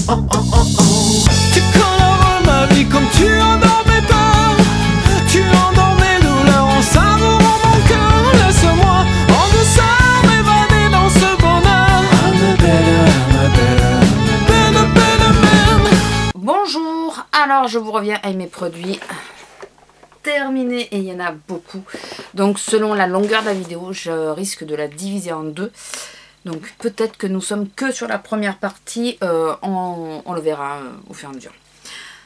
Tu colores ma vie comme tu endormais pas. Tu endormais douleur en savourant mon cœur. Laisse-moi en douceur m'évader dans ce bonheur. Bonjour, alors je vous reviens avec mes produits terminés et il y en a beaucoup. Donc selon la longueur de la vidéo, je risque de la diviser en deux. Donc peut-être que nous sommes que sur la première partie, on le verra au fur et à mesure.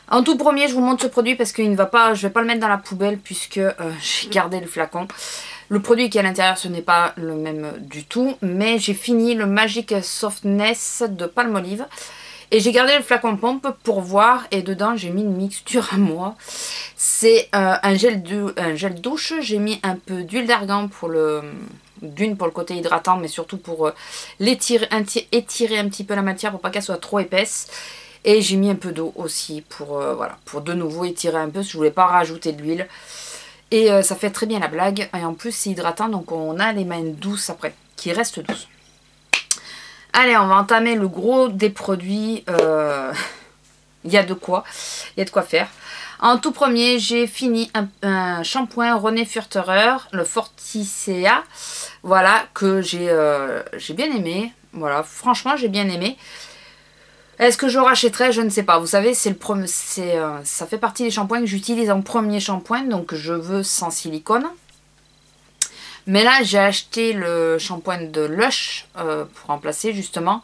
En tout premier, je vous montre ce produit parce qu'il ne va pas, je ne vais pas le mettre dans la poubelle puisque j'ai gardé le flacon. Le produit qui est à l'intérieur, ce n'est pas le même du tout, mais j'ai fini le Magic Softness de Palmolive. Et j'ai gardé le flacon pompe pour voir, et dedans j'ai mis une mixture à moi. C'est un gel douche, j'ai mis un peu d'huile d'argan pour d'une pour le côté hydratant, mais surtout pour étirer un petit peu la matière pour pas qu'elle soit trop épaisse. Et j'ai mis un peu d'eau aussi pour, voilà, pour de nouveau étirer un peu, parce que je voulais pas rajouter de l'huile. Et ça fait très bien la blague, et en plus c'est hydratant, donc on a les mains douces après, qui restent douces. Allez, on va entamer le gros des produits. Il y a de quoi faire. En tout premier, j'ai fini un shampoing René Furterer, le Forticea. Voilà, que j'ai bien aimé. Voilà, franchement, j'ai bien aimé. Est-ce que je rachèterai? Je ne sais pas. Vous savez, ça fait partie des shampoings que j'utilise en premier shampoing. Donc, je veux sans silicone. Mais là, j'ai acheté le shampoing de Lush pour remplacer justement.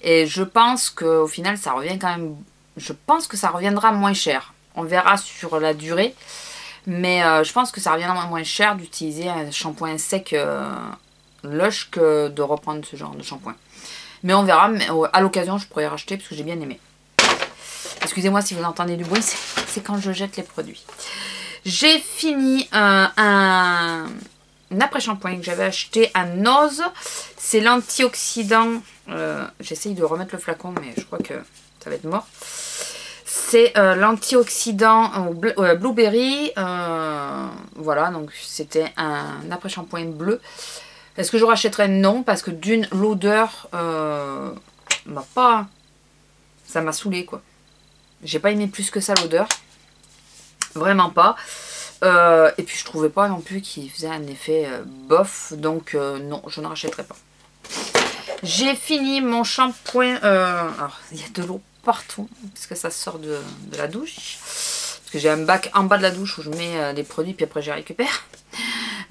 Et je pense qu'au final, ça revient quand même... Je pense que ça reviendra moins cher. On verra sur la durée. Mais je pense que ça reviendra moins cher d'utiliser un shampoing sec Lush que de reprendre ce genre de shampoing. Mais on verra. Mais à l'occasion, je pourrais racheter parce que j'ai bien aimé. Excusez-moi si vous entendez du bruit. C'est quand je jette les produits. J'ai fini un après-shampoing que j'avais acheté à Nose. C'est l'antioxydant. J'essaye de remettre le flacon, mais je crois que ça va être mort. C'est l'antioxydant Blueberry. Voilà, donc c'était un après-shampoing bleu. Est-ce que je rachèterais? Non, parce que d'une, l'odeur ça m'a saoulé quoi. J'ai pas aimé plus que ça l'odeur. Vraiment pas. Et puis je trouvais pas non plus qu'il faisait un effet bof, donc non, je ne rachèterai pas. J'ai fini mon shampoing. Alors il y a de l'eau partout parce que ça sort de la douche. Parce que j'ai un bac en bas de la douche où je mets les produits puis après je les récupère.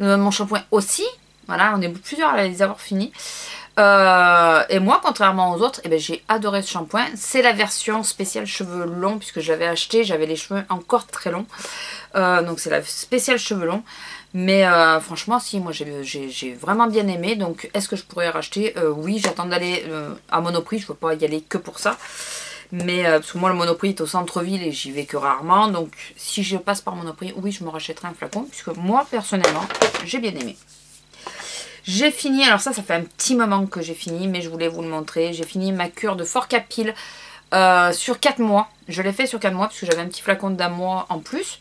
Mon shampoing aussi. Voilà, on est plusieurs à les avoir finis. Et moi, contrairement aux autres, eh ben, j'ai adoré ce shampoing. C'est la version spéciale cheveux longs puisque j'avais acheté, j'avais les cheveux encore très longs. Donc c'est la spéciale cheveux longs. Mais franchement, si, moi j'ai vraiment bien aimé. Donc est-ce que je pourrais racheter? Oui, j'attends d'aller à Monoprix. Je ne veux pas y aller que pour ça. Mais parce que moi le Monoprix est au centre-ville et j'y vais que rarement. Donc si je passe par Monoprix, oui, je me rachèterai un flacon. Puisque moi, personnellement, j'ai bien aimé. J'ai fini, alors ça fait un petit moment que j'ai fini, mais je voulais vous le montrer. J'ai fini ma cure de Forcapil sur 4 mois. Je l'ai fait sur 4 mois parce que j'avais un petit flacon d'un mois en plus.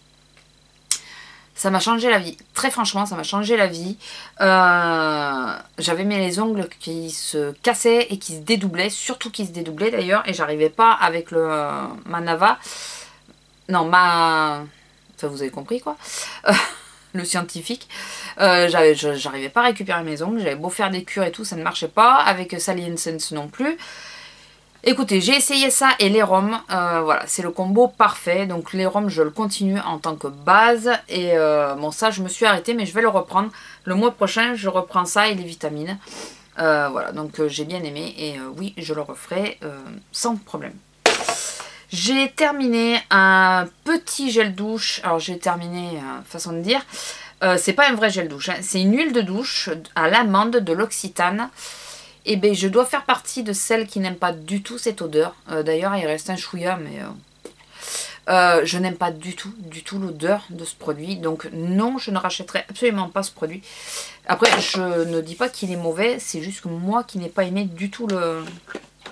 Ça m'a changé la vie. Très franchement, ça m'a changé la vie. J'avais les ongles qui se cassaient et qui se dédoublaient. Surtout qui se dédoublaient d'ailleurs. Et j'arrivais pas avec ma Nava. Non, enfin, vous avez compris quoi. Le scientifique. J'arrivais pas à récupérer mes ongles. J'avais beau faire des cures et tout, ça ne marchait pas. Avec Sally Sense non plus. Écoutez, j'ai essayé ça et les rhums. Voilà, c'est le combo parfait. Donc les rhums, je le continue en tant que base. Et bon, ça, je me suis arrêtée, mais je vais le reprendre. Le mois prochain, je reprends ça et les vitamines. Voilà, donc j'ai bien aimé. Et oui, je le referai sans problème. J'ai terminé un petit gel douche. Alors j'ai terminé, façon de dire. C'est pas un vrai gel douche. Hein. C'est une huile de douche à l'amande de l'Occitane. Et bien je dois faire partie de celles qui n'aiment pas du tout cette odeur. D'ailleurs il reste un chouïa mais je n'aime pas du tout l'odeur de ce produit. Donc non, je ne rachèterai absolument pas ce produit. Après je ne dis pas qu'il est mauvais. C'est juste que moi qui n'ai pas aimé du tout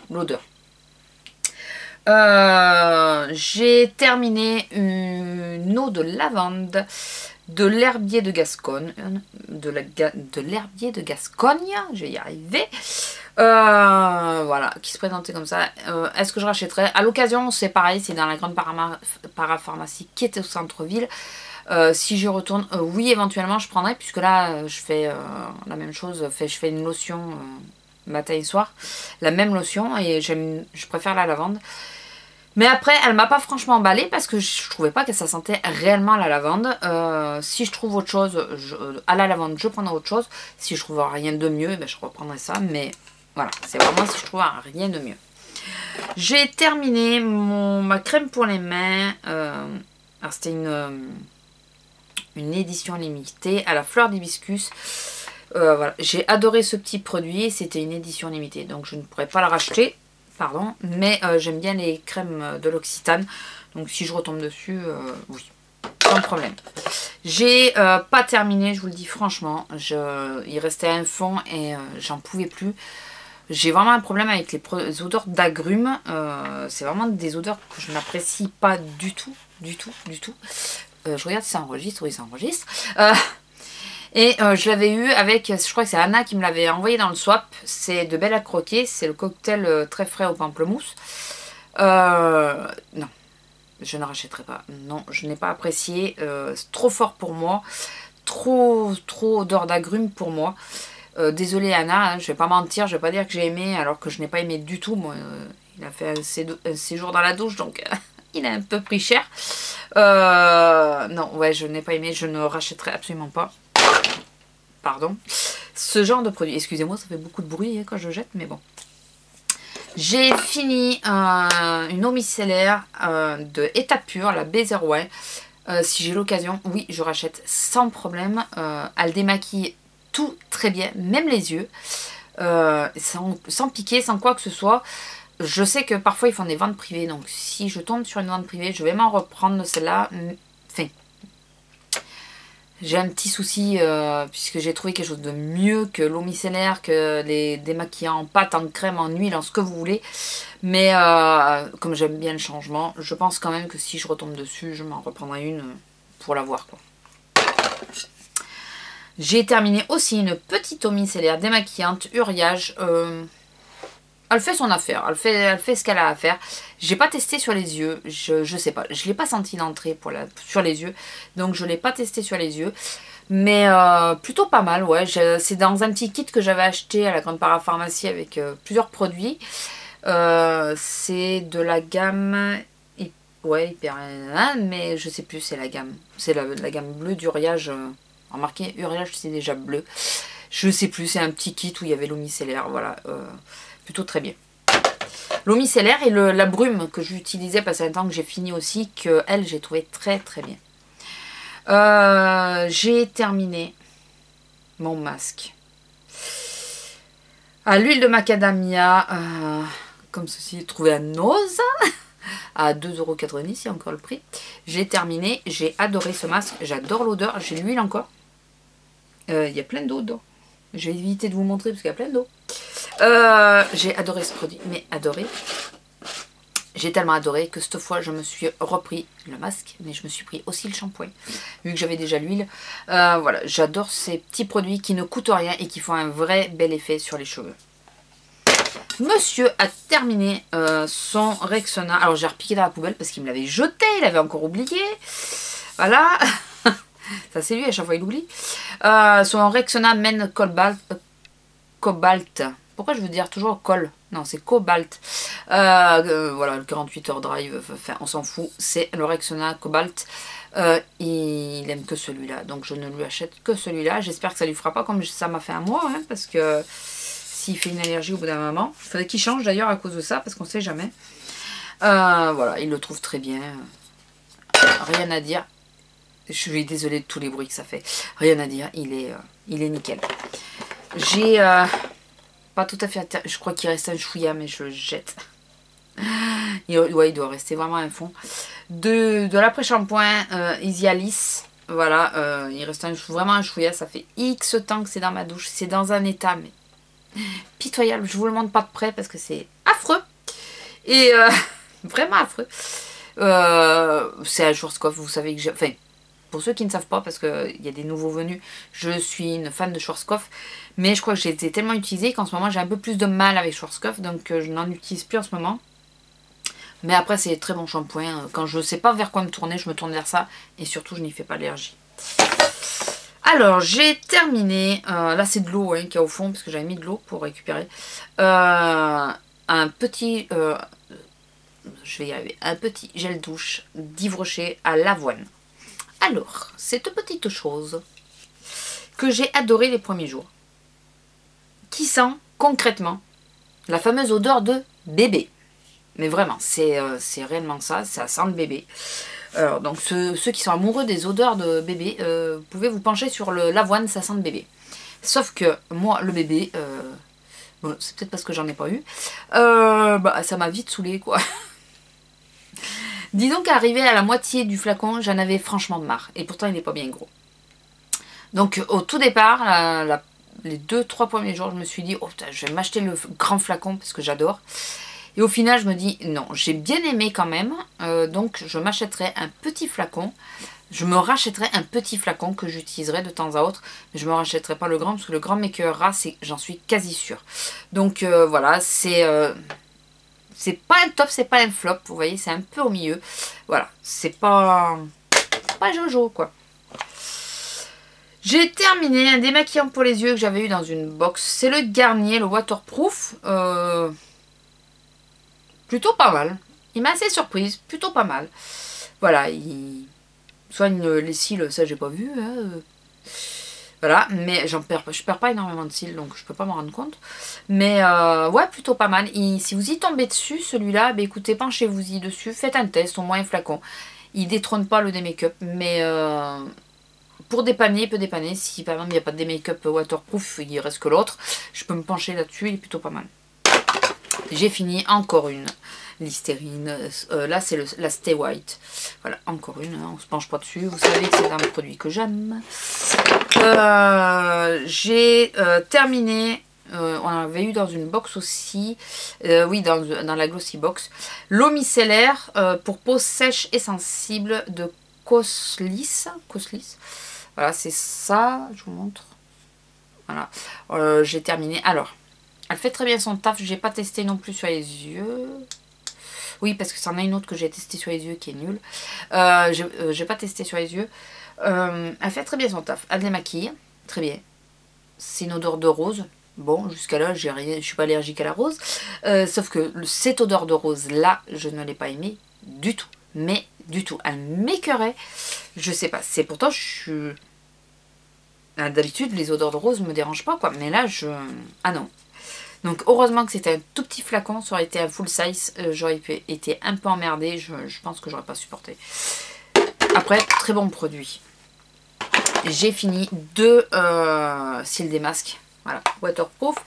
l'odeur. J'ai terminé une eau de lavande de l'herbier de Gascogne, je vais y arriver. Voilà, qui se présentait comme ça. Est-ce que je rachèterais? À l'occasion, c'est pareil, c'est dans la grande parapharmacie qui était au centre-ville. Si j'y retourne, oui, éventuellement, je prendrais, puisque là, je fais la même chose. Je fais une lotion matin et soir, la même lotion, et je préfère la lavande. Mais après, elle m'a pas franchement emballée parce que je trouvais pas que ça sentait réellement la lavande. Si je trouve autre chose, à la lavande, je prendrai autre chose. Si je trouve rien de mieux, ben, je reprendrai ça. Mais voilà, c'est vraiment si je trouve rien de mieux. J'ai terminé ma crème pour les mains. Alors c'était une édition limitée à la fleur d'hibiscus. Voilà. J'ai adoré ce petit produit. C'était une édition limitée, donc je ne pourrais pas la racheter. Pardon, mais j'aime bien les crèmes de l'Occitane, donc si je retombe dessus, oui, sans problème. J'ai pas terminé, je vous le dis franchement, il restait un fond et j'en pouvais plus. J'ai vraiment un problème avec les odeurs d'agrumes, c'est vraiment des odeurs que je n'apprécie pas du tout, du tout, du tout. Je regarde si ça enregistre, oui ça enregistre. Et je l'avais eu avec, je crois que c'est Anna qui me l'avait envoyé dans le swap. C'est de Belle à croquer, c'est le cocktail très frais au pamplemousse. Non, je ne rachèterai pas. Non, je n'ai pas apprécié. C'est trop fort pour moi. Trop odeur d'agrumes pour moi. Désolée Anna, hein, je vais pas mentir, je vais pas dire que j'ai aimé alors que je n'ai pas aimé du tout. Moi, il a fait un séjour dans la douche, donc il a un peu pris cher. Non, ouais, je n'ai pas aimé, je ne rachèterai absolument pas. Pardon, ce genre de produit. Excusez-moi, ça fait beaucoup de bruit hein, quand je jette, mais bon. J'ai fini une eau micellaire de État Pur, la B01. Si j'ai l'occasion, oui, je rachète sans problème. Elle démaquille tout très bien, même les yeux, sans piquer, sans quoi que ce soit. Je sais que parfois ils font des ventes privées, donc si je tombe sur une vente privée, je vais m'en reprendre de celle-là. Enfin, j'ai un petit souci puisque j'ai trouvé quelque chose de mieux que l'eau micellaire, que les démaquillants en pâte, en crème, en huile, en ce que vous voulez. Mais comme j'aime bien le changement, je pense quand même que si je retombe dessus, je m'en reprendrai une pour la voir, quoi. J'ai terminé aussi une petite eau micellaire démaquillante, Uriage. Elle fait son affaire, elle fait ce qu'elle a à faire. J'ai pas testé sur les yeux, je sais pas, je l'ai pas senti d'entrée sur les yeux, donc je l'ai pas testé sur les yeux. Mais plutôt pas mal, ouais. C'est dans un petit kit que j'avais acheté à la grande parapharmacie avec plusieurs produits. C'est de la gamme, ouais, hyper, mais je sais plus, c'est la gamme. C'est la gamme bleue d'Uriage. Remarquez, Uriage c'est déjà bleu. Je sais plus, c'est un petit kit où il y avait l'eau micellaire, voilà. Plutôt très bien. L'eau micellaire et la brume que j'utilisais parce un temps que j'ai fini aussi, que elle j'ai trouvé très très bien. J'ai terminé mon masque à l'huile de macadamia, comme ceci, trouvé à Noz à 2,90 €, c'est encore le prix. J'ai terminé, j'ai adoré ce masque, j'adore l'odeur, j'ai l'huile encore. Il y a plein d'eau dedans. Je vais éviter de vous montrer parce qu'il y a plein d'eau. J'ai adoré ce produit, mais adoré. J'ai tellement adoré que cette fois je me suis repris le masque, mais je me suis pris aussi le shampoing, vu que j'avais déjà l'huile. Voilà, j'adore ces petits produits qui ne coûtent rien et qui font un vrai bel effet sur les cheveux. Monsieur a terminé son Rexona. Alors j'ai repiqué dans la poubelle parce qu'il me l'avait jeté, il avait encore oublié. Voilà. Ça c'est lui, à chaque fois il oublie. Son Rexona Men Cobalt. Pourquoi je veux dire toujours col? Non, c'est Cobalt. Voilà, le 48 heures drive, enfin, on s'en fout. C'est le Rexona Cobalt. Il aime que celui-là, donc je ne lui achète que celui-là. J'espère que ça lui fera pas comme ça m'a fait à moi, hein, parce que s'il fait une allergie au bout d'un moment, il faudrait qu'il change d'ailleurs à cause de ça, parce qu'on sait jamais. Voilà, il le trouve très bien. Rien à dire. Je suis désolée de tous les bruits que ça fait. Rien à dire, il est nickel. J'ai pas tout à fait... Je crois qu'il reste un chouïa, mais je le jette. Ouais, il doit rester vraiment un fond. De l'après-shampoing Easy Alice. Voilà, il reste vraiment un chouïa. Ça fait X temps que c'est dans ma douche. C'est dans un état, mais pitoyable. Je vous le montre pas de près parce que c'est affreux. Et vraiment affreux. C'est un Schwarzkopf, vous savez que j'ai... Enfin, pour ceux qui ne savent pas, parce qu'il y a des nouveaux venus, je suis une fan de Schwarzkopf, mais je crois que j'ai été tellement utilisée qu'en ce moment j'ai un peu plus de mal avec Schwarzkopf, donc je n'en utilise plus en ce moment. Mais après c'est très bon shampoing, quand je ne sais pas vers quoi me tourner, je me tourne vers ça, et surtout je n'y fais pas allergie. Alors j'ai terminé, là c'est de l'eau qui est au fond, parce que j'avais mis de l'eau pour récupérer, un petit... je vais y arriver, un petit gel douche d'Yves Rocher à l'avoine. Alors, cette petite chose que j'ai adoré les premiers jours, qui sent concrètement la fameuse odeur de bébé. Mais vraiment, c'est réellement ça, ça sent le bébé. Alors, donc ceux qui sont amoureux des odeurs de bébé, vous pouvez vous pencher sur l'avoine, ça sent le bébé. Sauf que moi, le bébé, bon, c'est peut-être parce que j'en ai pas eu, bah, ça m'a vite saoulé quoi. Disons qu'arrivé à la moitié du flacon, j'en avais franchement marre. Et pourtant, il n'est pas bien gros. Donc, au tout départ, les 2-3 premiers jours, je me suis dit, oh putain, je vais m'acheter le grand flacon parce que j'adore. Et au final, je me dis, non, j'ai bien aimé quand même. Donc, je m'achèterai un petit flacon. Je me rachèterai un petit flacon que j'utiliserai de temps à autre. Mais je ne me rachèterai pas le grand parce que le grand m'écœurera, j'en suis quasi sûre. Donc, voilà, c'est pas un top, c'est pas un flop, vous voyez, c'est un peu au milieu. Voilà, c'est pas Jojo, quoi. J'ai terminé un démaquillant pour les yeux que j'avais eu dans une box. C'est le Garnier, le waterproof. Plutôt pas mal. Il m'a assez surprise, plutôt pas mal. Voilà, il soigne les cils, ça j'ai pas vu. Hein. Voilà, mais je perds pas énormément de cils, donc je peux pas m'en rendre compte. Mais ouais, plutôt pas mal. Et si vous y tombez dessus, celui-là, bah, écoutez, penchez-vous-y dessus, faites un test, au moins un flacon. Il détrône pas le D-Make-up, mais pour dépanner, il peut dépanner. Si par exemple il n'y a pas de D-Make-up waterproof, il reste que l'autre, je peux me pencher là-dessus, il est plutôt pas mal. J'ai fini encore une Listerine. Là c'est la Stay White. Voilà, encore une, hein, on se penche pas dessus. Vous savez que c'est un produit que j'aime. J'ai terminé, on avait eu dans une box aussi, oui dans la Glossy Box, l'eau micellaire pour peau sèche et sensible de Coslis. Voilà, c'est ça, je vous montre. Voilà, j'ai terminé. Alors, elle fait très bien son taf, j'ai pas testé non plus sur les yeux. Oui, parce que c'en a une autre que j'ai testé sur les yeux qui est nulle. J'ai pas testé sur les yeux. Elle fait très bien son taf. Elle démaquille, très bien. C'est une odeur de rose. Bon, jusqu'à là, je suis pas allergique à la rose. Sauf que cette odeur de rose là, je ne l'ai pas aimée du tout. Mais du tout. Elle m'écœurait. Je sais pas. C'est pourtant, je suis... D'habitude, les odeurs de rose me dérangent pas, quoi. Mais là, ah non. Donc heureusement que c'était un tout petit flacon, ça aurait été un full size, j'aurais été un peu emmerdée, je pense que j'aurais pas supporté. Après, très bon produit. J'ai fini 2 cils des masques, voilà, waterproof.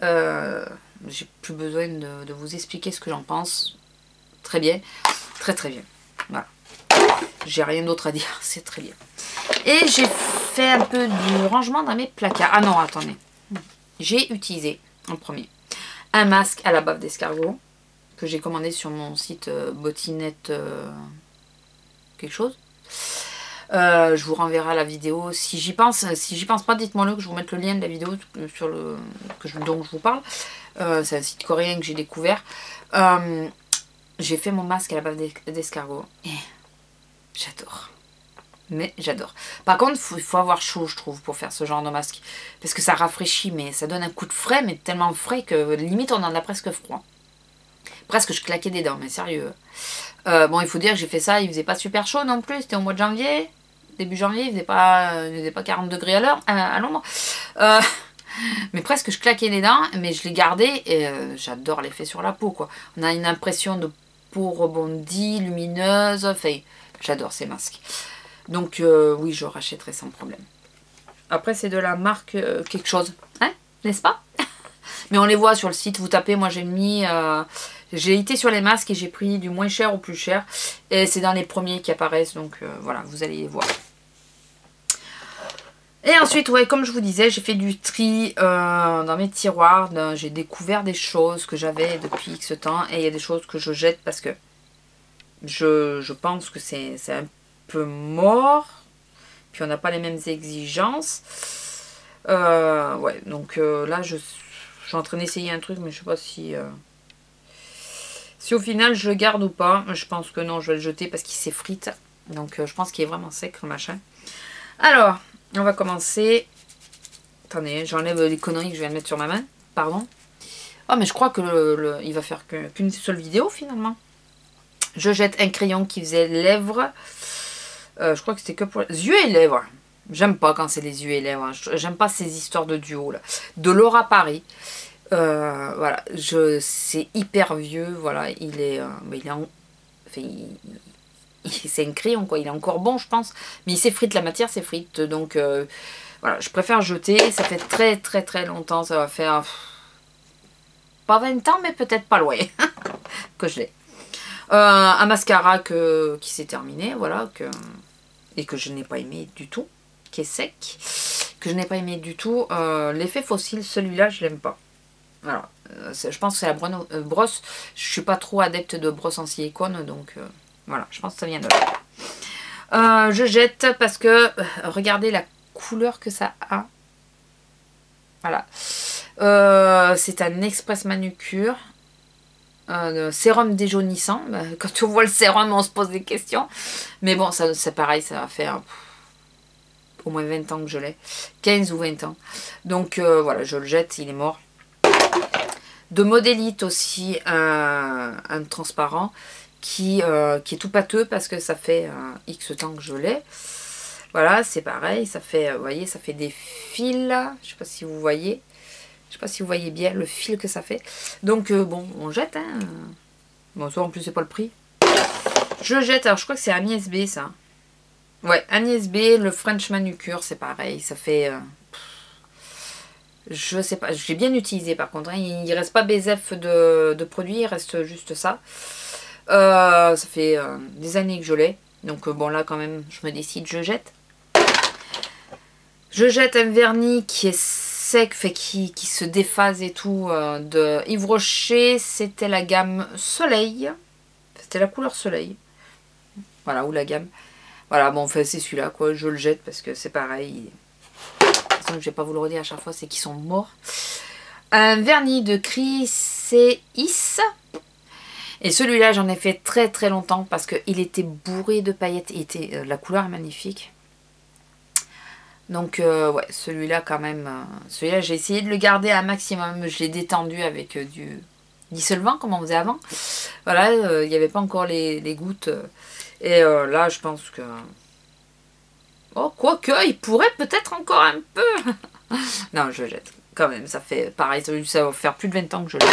J'ai plus besoin de vous expliquer ce que j'en pense. Très bien, très bien. Voilà. J'ai rien d'autre à dire, c'est très bien. Et j'ai fait un peu du rangement dans mes placards. Ah non, attendez. J'ai utilisé en premier un masque à la bave d'escargot que j'ai commandé sur mon site Bottinette quelque chose. Je vous renverrai la vidéo si j'y pense. Si j'y pense pas, dites-moi le que je vous mette le lien de la vidéo sur dont je vous parle. C'est un site coréen que j'ai découvert. J'ai fait mon masque à la bave d'escargot et j'adore. Mais j'adore. Par contre, il faut avoir chaud, je trouve, pour faire ce genre de masque. Parce que ça rafraîchit, mais ça donne un coup de frais, mais tellement frais que limite on en a presque froid. Presque je claquais des dents, mais sérieux. Bon, il faut dire que j'ai fait ça, il faisait pas super chaud non plus, c'était au mois de janvier. Début janvier, il faisait pas 40 degrés à l'ombre. Mais presque je claquais les dents, mais je les gardais et j'adore l'effet sur la peau, quoi. On a une impression de peau rebondie, lumineuse, enfin, j'adore ces masques. Donc oui, je rachèterai sans problème. Après, c'est de la marque quelque chose, hein, n'est-ce pas? Mais on les voit sur le site, vous tapez, moi j'ai mis... j'ai été sur les masques et j'ai pris du moins cher au plus cher. Et c'est dans les premiers qui apparaissent, donc voilà, vous allez les voir. Et ensuite, ouais, comme je vous disais, j'ai fait du tri dans mes tiroirs. J'ai découvert des choses que j'avais depuis X temps. Et il y a des choses que je jette parce que je pense que c'est un peu mort. Puis on n'a pas les mêmes exigences. Ouais, donc là, je suis en train d'essayer un truc, mais je sais pas si... Si au final je le garde ou pas. Je pense que non, je vais le jeter parce qu'il s'effrite. Donc je pense qu'il est vraiment sec le machin. Alors, on va commencer. Attendez, j'enlève les conneries que je viens de mettre sur ma main. Pardon. Oh, mais je crois que il va faire qu'une seule vidéo finalement. Je jette un crayon qui faisait lèvres. Je crois que c'était que pour les yeux et lèvres. J'aime pas quand c'est les yeux et lèvres. J'aime pas ces histoires de duo là. De Laura Paris. Voilà, c'est hyper vieux. Voilà, il est en... Enfin, c'est un crayon quoi. Il est encore bon, je pense. Mais il s'effrite, la matière s'effrite. Donc voilà, je préfère jeter. Ça fait très très très longtemps. Ça va faire pas 20 ans, mais peut-être pas loin que je l'ai. Un mascara qui s'est terminé, voilà, et que je n'ai pas aimé du tout, qui est sec, que je n'ai pas aimé du tout. L'effet fossile, celui-là, je l'aime pas. Voilà, je pense que c'est la brosse. Je suis pas trop adepte de brosse en silicone, donc voilà, je pense que ça vient de là. Je jette parce que regardez la couleur que ça a. Voilà, c'est un express manucure. Sérum déjaunissant. Quand on voit le sérum, on se pose des questions. Mais bon, ça c'est pareil, ça va faire au moins 20 ans que je l'ai. 15 ou 20 ans. Donc voilà, je le jette, il est mort. De Modélite aussi, un transparent qui est tout pâteux parce que ça fait X temps que je l'ai. Voilà, c'est pareil, ça fait, vous voyez, ça fait des fils. Je sais pas si vous voyez. Je sais pas si vous voyez bien le fil que ça fait. Donc bon, on jette. Hein. Bon, ça en plus c'est pas le prix. Je jette. Alors je crois que c'est Agnès B ça. Ouais, Agnès B, le French Manucure, c'est pareil. Ça fait... je sais pas. J'ai bien utilisé par contre. Hein. Il reste pas BZF de produit. Il reste juste ça. Ça fait des années que je l'ai. Donc bon là quand même, je me décide, je jette. Je jette un vernis qui est sec, fait qui se déphase et tout, de Yves Rocher. C'était la gamme Soleil. C'était la couleur Soleil. Voilà, ou la gamme. Voilà, bon, enfin, c'est celui-là, quoi. Je le jette parce que c'est pareil. De toute façon, je vais pas vous le redire à chaque fois, c'est qu'ils sont morts. Un vernis de Chryséis. Et celui-là, j'en ai fait très très longtemps parce qu'il était bourré de paillettes. La couleur est magnifique. Donc ouais, celui-là quand même, celui-là j'ai essayé de le garder un maximum, je l'ai détendu avec du dissolvant comme on faisait avant. Voilà, il n'y avait pas encore les gouttes. Et là je pense que... Oh, quoique, il pourrait peut-être encore un peu. Non, je jette quand même, ça fait pareil, ça va faire plus de 20 ans que je l'ai.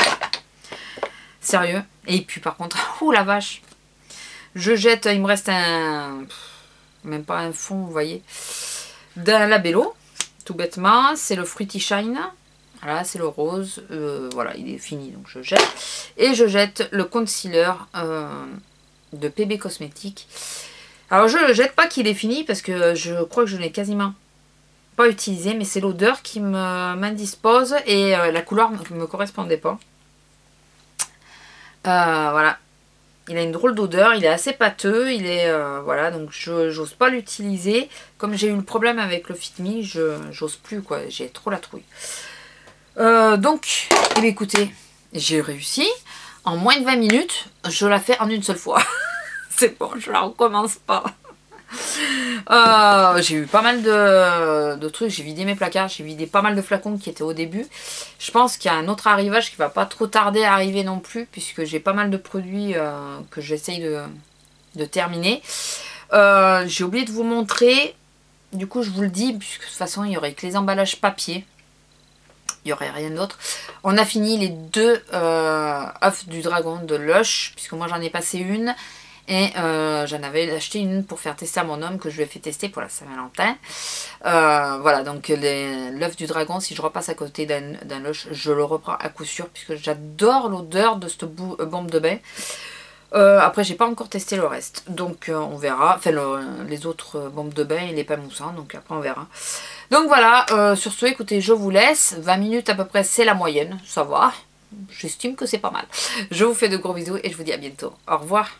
Sérieux. Et puis par contre, oh la vache. Je jette, il me reste un... Même pas un fond, vous voyez. D'un Labello, tout bêtement, c'est le Fruity Shine. Voilà, c'est le rose. Voilà, il est fini, donc je jette. Et je jette le concealer de PB Cosmetics. Alors, je ne jette pas qu'il est fini parce que je crois que je n'ai quasiment pas utilisé. Mais c'est l'odeur qui m'indispose et la couleur ne me correspondait pas. Voilà. Il a une drôle d'odeur, il est assez pâteux, il est... voilà, donc j'ose pas l'utiliser. Comme j'ai eu le problème avec le Fit Me, j'ose plus, quoi. J'ai trop la trouille. Donc, eh bien, écoutez, j'ai réussi. En moins de 20 minutes, je la fais en une seule fois. C'est bon, je la recommence pas. J'ai eu pas mal de trucs, j'ai vidé mes placards, j'ai vidé pas mal de flacons qui étaient au début. Je pense qu'il y a un autre arrivage qui va pas trop tarder à arriver non plus, puisque j'ai pas mal de produits que j'essaye de terminer. J'ai oublié de vous montrer, du coup je vous le dis, puisque de toute façon il y aurait que les emballages papier, il n'y aurait rien d'autre. On a fini les deux œufs du dragon de Lush, puisque moi j'en ai passé une. Et j'en avais acheté une pour faire tester à mon homme, que je lui ai fait tester pour la Saint-Valentin. Voilà, donc l'œuf du dragon, si je repasse à côté d'un Lush, je le reprends à coup sûr, puisque j'adore l'odeur de cette bombe de bain. Après, j'ai pas encore testé le reste, donc on verra. Enfin, les autres bombes de bain et les pains moussants, donc après on verra. Donc voilà, sur ce, écoutez, je vous laisse. 20 minutes à peu près, c'est la moyenne, ça va. J'estime que c'est pas mal. Je vous fais de gros bisous et je vous dis à bientôt. Au revoir.